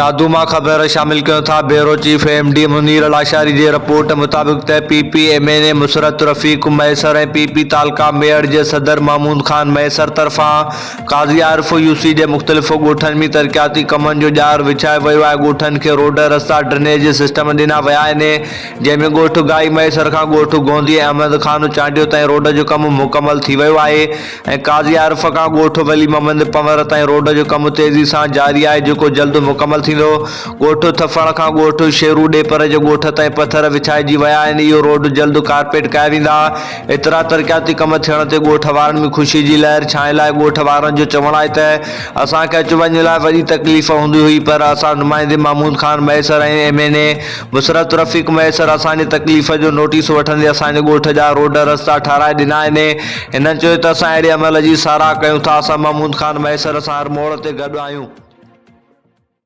नादुमा ख़बर शामिल क्यों था। ब्यूरो चीफ MD मुनीर अलाशारी की रिपोर्ट मुताबिक PPMA ने मुसरत रफ़ीक मैसर ऐं PP तालका मेयर के सदर महमूद खान मैसर तरफा काज़ी आरिफ UC के मुख़्तलिफ़ ॻोठनि में तरक़ियाती कमनि जो ॼार विछायो वियो आहे। ॻोठनि खे रोड रस्ता ड्रेनेज सिस्टम ॾिना विया आहिनि, जंहिंमें ॻोठ गाई मैसर खां ॻोठ गोंदी अहमद खान चांडियो ताईं रोड जो कमु मुकमल थी वियो आहे ऐं काज़ी आरिफ खां ॻोठ वली मोहम्मद पंवर ताईं रोड जो कमु तेज़ी सां जारी आहे, जेको जल्द मुकमल थींदो। ॻोठ थफड़ खां ॻोठ शेरू ॾेपर जे ॻोठ ताईं पथर विछाइजी विया आहिनि। इहो रोड जल्द कारपेट कया वेंदा। एतिरा तरक़ियाती कम थियण ते ॻोठ वारनि में ख़ुशी जी लहर छाइण लाइ ॻोठ वारनि जो चवणु आहे त असांखे अचु वञ लाइ वॾी तकलीफ़ हूंदी हुई, पर असां नुमाइंदे महमूद खान मैसर ऐं MNA मुसरत रफ़ीक मैसर असांजी तकलीफ़ जो नोटिस वठंदे असांजे ॻोठ जा रोड रस्ता ठाराए ॾिना आहिनि। हिननि चयो त असां अहिड़े अमल जी साराह कयूं था। असां महमूद खान मैसर सां हर मोड़ ते गॾु आहियूं।